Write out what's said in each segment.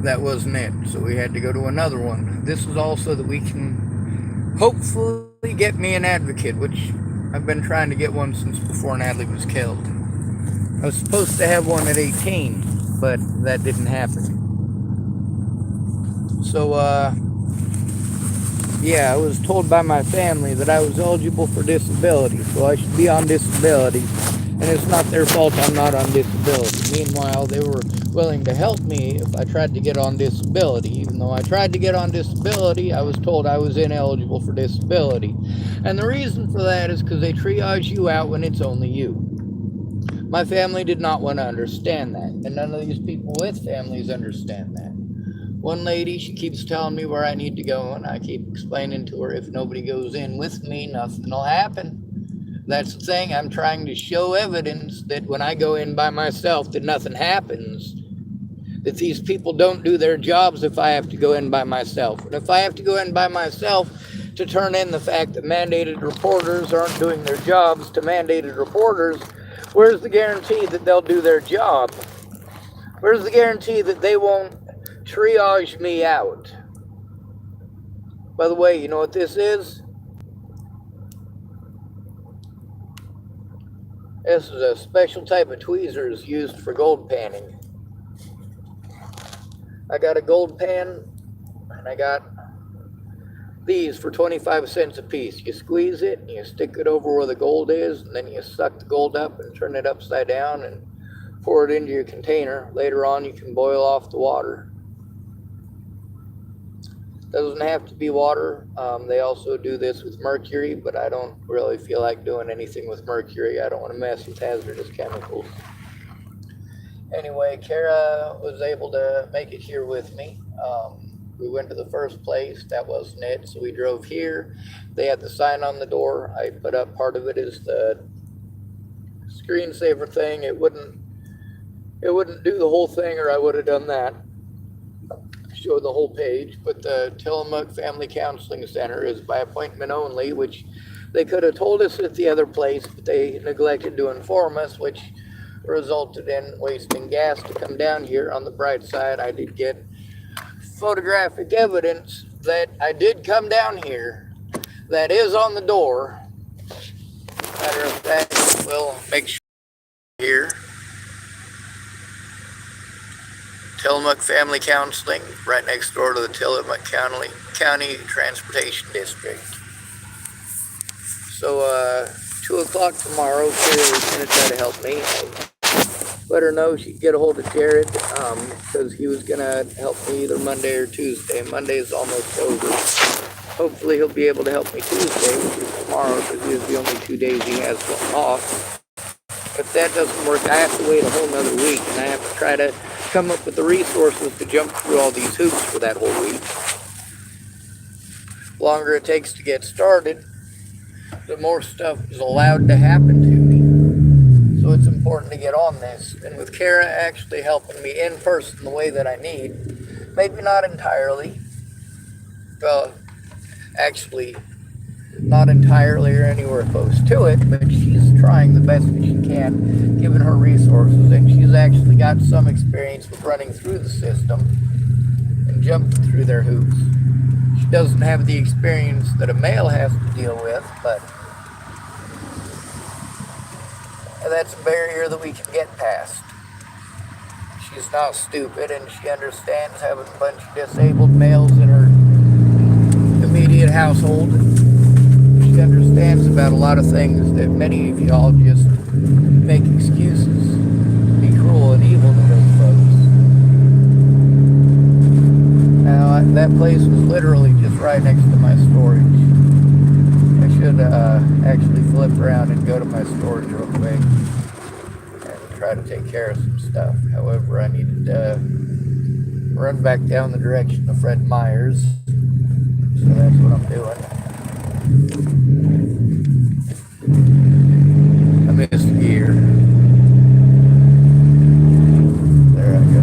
that wasn't it. So we had to go to another one. This is also that we can hopefully get me an advocate, which I've been trying to get one since before Natalie was killed. I was supposed to have one at 18, but that didn't happen. So, yeah, I was told by my family that I was eligible for disability, so I should be on disability. And it's not their fault I'm not on disability. Meanwhile, they were willing to help me if I tried to get on disability. Even though I tried to get on disability, I was told I was ineligible for disability. And the reason for that is because they triage you out when it's only you. My family did not want to understand that, and none of these people with families understand that. One lady, she keeps telling me where I need to go, and I keep explaining to her if nobody goes in with me, nothing will happen. That's the thing. I'm trying to show evidence that when I go in by myself, that nothing happens. That these people don't do their jobs if I have to go in by myself. And if I have to go in by myself to turn in the fact that mandated reporters aren't doing their jobs to mandated reporters, where's the guarantee that they'll do their job? Where's the guarantee that they won't triage me out? By the way, you know what this is? This is a special type of tweezers used for gold panning. I got a gold pan, and I got these for 25 cents a piece. You squeeze it, and you stick it over where the gold is, and then you suck the gold up and turn it upside down and pour it into your container. Later on, you can boil off the water. Doesn't have to be water. They also do this with mercury, but I don't really feel like doing anything with mercury. I don't want to mess with hazardous chemicals. Anyway, Kerra was able to make it here with me. We went to the first place. That wasn't it, so we drove here. They had the sign on the door. I put up part of it as the screensaver thing. It wouldn't do the whole thing, or I would have done that. Show the whole page, but the Tillamook Family Counseling Center is by appointment only, which they could have told us at the other place, but they neglected to inform us, which resulted in wasting gas to come down here. On the bright side, I did get photographic evidence that I did come down here. That is on the door. Matter of fact, we'll make sure here. Tillamook Family Counseling, right next door to the Tillamook County Transportation District. So, 2 o'clock tomorrow, Kerra was going to try to help me. I let her know she'd get a hold of Jared, because he was going to help me either Monday or Tuesday. Monday is almost over. Hopefully he'll be able to help me Tuesday, which is tomorrow, because these are the only 2 days he has off. If that doesn't work, I have to wait a whole nother week, and I have to try to come up with the resources to jump through all these hoops for that whole week. The longer it takes to get started, the more stuff is allowed to happen to me. So it's important to get on this. And with Kerra actually helping me in person the way that I need, maybe not entirely, well, actually not entirely or anywhere close to it, but she's trying the best that she can, given her resources, and she's actually got some experience with running through the system and jumping through their hoops. She doesn't have the experience that a male has to deal with, but that's a barrier that we can get past. She's not stupid, and she understands having a bunch of disabled males in her immediate household. She understands about a lot of things that many of y'all just make excuses to be cruel and evil to those folks. Now, that place was literally just right next to my storage. I should actually flip around and go to my storage real quick and try to take care of some stuff. However, I needed to run back down the direction of Fred Meyer's, so that's what I'm doing. I missed gear. There I go.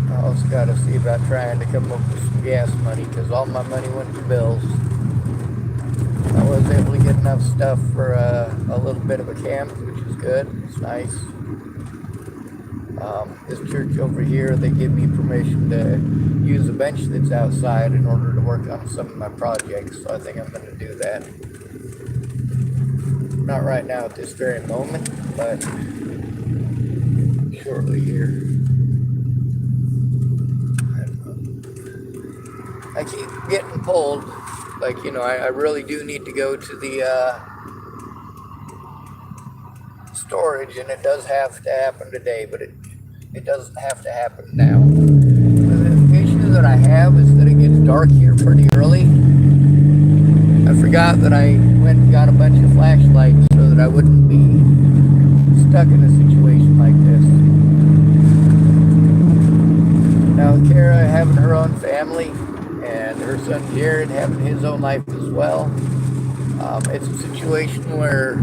I also got to see about trying to come up with some gas money because all my money went to bills. I was able to get enough stuff for a little bit of a camp, which is good. It's nice. This church over here, they give me permission to use a bench that's outside in order to work on some of my projects, so I think I'm going to do that. Not right now at this very moment, but shortly here. I keep getting pulled, like, you know, I really do need to go to the storage, and it does have to happen today, but it doesn't have to happen now. The issue that I have is that it gets dark here pretty early. I forgot that I went and got a bunch of flashlights so that I wouldn't be stuck in a situation like this. Now, Kerra having her own family and her son Jared having his own life as well, it's a situation where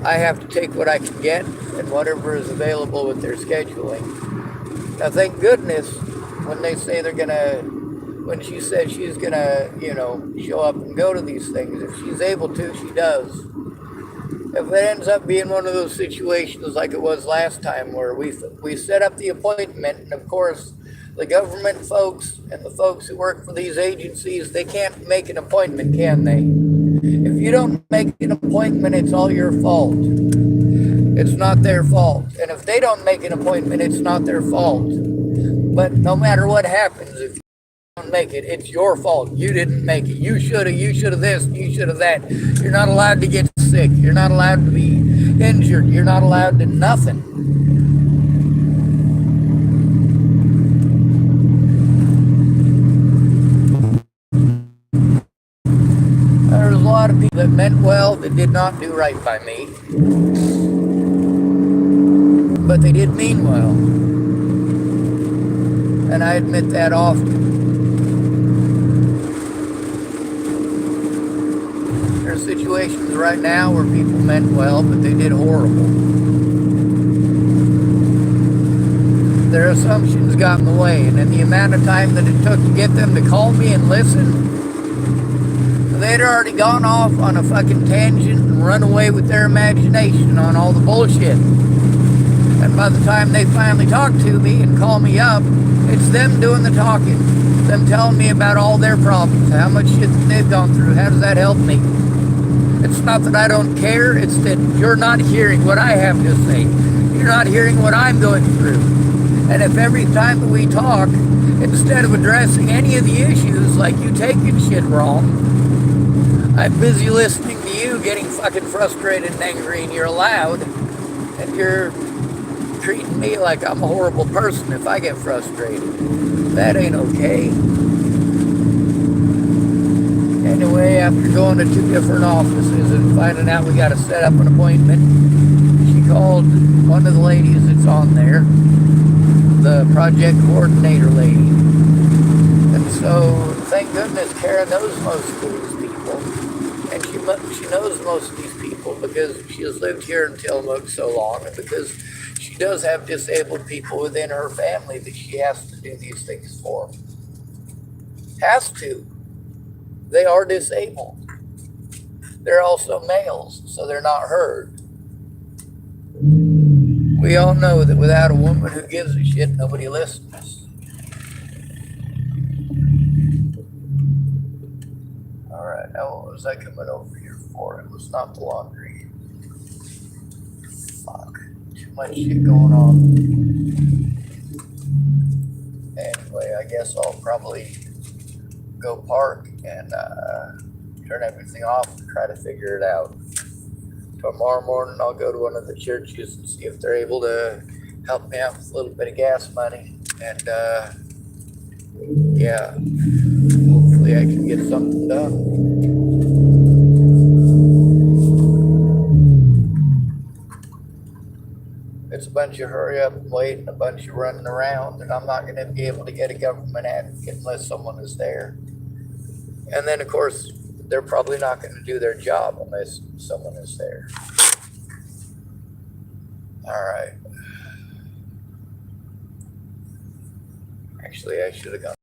I have to take what I can get and whatever is available with their scheduling. Now, thank goodness, when they say they're gonna, when she said she's gonna, you know, show up and go to these things, if she's able to, she does. If it ends up being one of those situations like it was last time where we set up the appointment, and of course, the government folks and the folks who work for these agencies, they can't make an appointment, can they? If you don't make an appointment, it's all your fault. It's not their fault. And if they don't make an appointment, it's not their fault. But no matter what happens, if you don't make it, it's your fault. You didn't make it. You should have this, you should have that. You're not allowed to get sick. You're not allowed to be injured. You're not allowed to nothing. There's a lot of people that meant well that did not do right by me. But they did mean well. And I admit that often. There are situations right now where people meant well, but they did horrible. Their assumptions got in the way, and in the amount of time that it took to get them to call me and listen, they'd already gone off on a fucking tangent and run away with their imagination on all the bullshit. And by the time they finally talk to me and call me up, it's them doing the talking. Them telling me about all their problems, how much shit that they've gone through. How does that help me? It's not that I don't care, it's that you're not hearing what I have to say. You're not hearing what I'm going through. And if every time that we talk, instead of addressing any of the issues like you taking shit wrong, I'm busy listening to you getting fucking frustrated and angry, and you're loud, and you're treating me like I'm a horrible person if I get frustrated. That ain't okay. Anyway, after going to 2 different offices and finding out we got to set up an appointment, she called one of the ladies that's on there, the project coordinator lady. And so, thank goodness Kerra knows most of these people. And she knows most of these people because she has lived here in Tillamook so long, and because she does have disabled people within her family that she has to do these things for. Has to. They are disabled. They're also males, so they're not heard. We all know that without a woman who gives a shit, nobody listens. Alright, now what was I coming over here for? It was not the laundry. Fuck. Too much shit going on. Anyway, I guess I'll probably go park and turn everything off and try to figure it out. Tomorrow morning I'll go to one of the churches and see if they're able to help me out with a little bit of gas money. And yeah, hopefully I can get something done. It's a bunch of hurry up and wait and a bunch of running around, and I'm not going to be able to get a government advocate unless someone is there. And then, of course, they're probably not going to do their job unless someone is there. All right. Actually, I should have gone.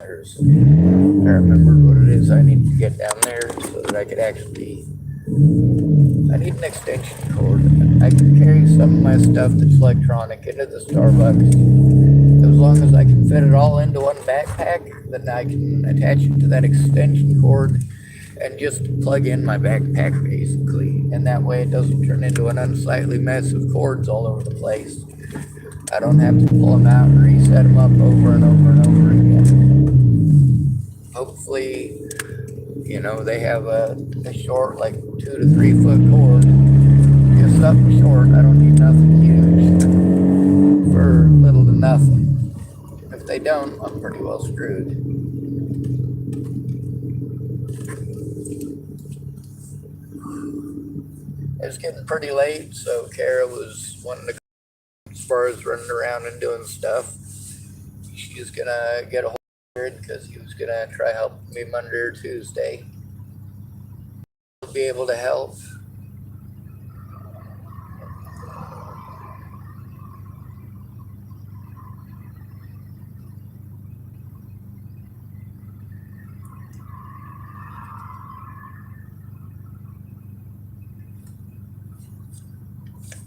I remembered what it is I need to get down there so that I could actually. I need an extension cord. I can carry some of my stuff that's electronic into the Starbucks. As long as I can fit it all into one backpack, then I can attach it to that extension cord and just plug in my backpack basically. And that way it doesn't turn into an unsightly mess of cords all over the place. I don't have to pull them out and reset them up over and over and over again. Hopefully, they have a short, like 2 to 3 foot cord. Just something short. I don't need nothing huge for little to nothing. If they don't, I'm pretty well screwed. It's getting pretty late, so Kerra was wanting to go as far as running around and doing stuff. She's gonna get a hold of it because he was gonna try helping me Monday or Tuesday. He'll be able to help.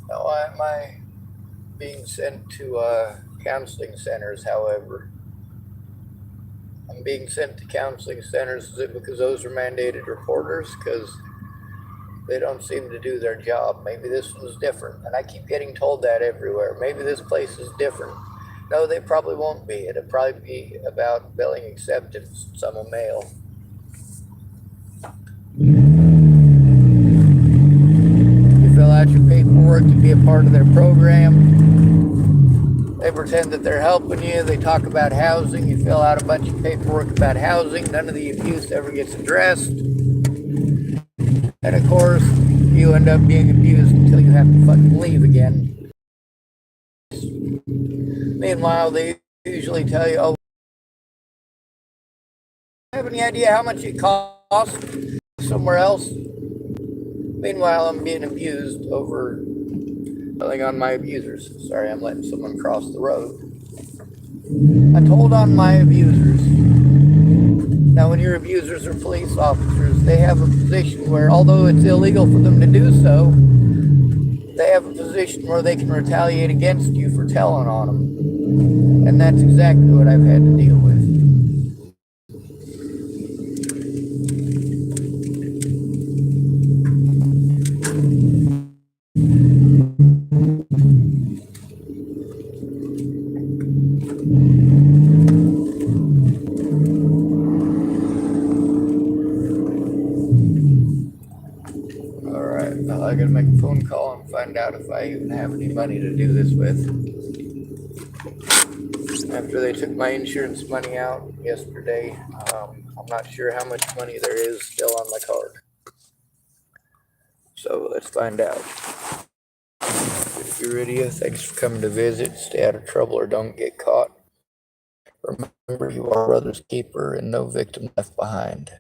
Now, why am I being sent to counseling centers, however? I'm being sent to counseling centers. Is it because those are mandated reporters? Because they don't seem to do their job. Maybe this one's different. And I keep getting told that everywhere. Maybe this place is different. No, they probably won't be. It'll probably be about billing acceptance. Some will mail. You fill out your paperwork to be a part of their program. They pretend that they're helping you. They talk about housing. You fill out a bunch of paperwork about housing. None of the abuse ever gets addressed. And of course, you end up being abused until you have to fucking leave again. Meanwhile, they usually tell you, oh, I have any idea how much it costs somewhere else. Meanwhile, I'm being abused over telling on my abusers. Sorry, I'm letting someone cross the road. I told on my abusers. Now, when your abusers are police officers, they have a position where, although it's illegal for them to do so, they have a position where they can retaliate against you for telling on them. And that's exactly what I've had to deal with. Alright, well, I gotta make a phone call and find out if I even have any money to do this with. After they took my insurance money out yesterday, I'm not sure how much money there is still on my card. So let's find out. Iridia, thanks for coming to visit. Stay out of trouble or don't get caught. Remember, you are brother's keeper and no victim left behind.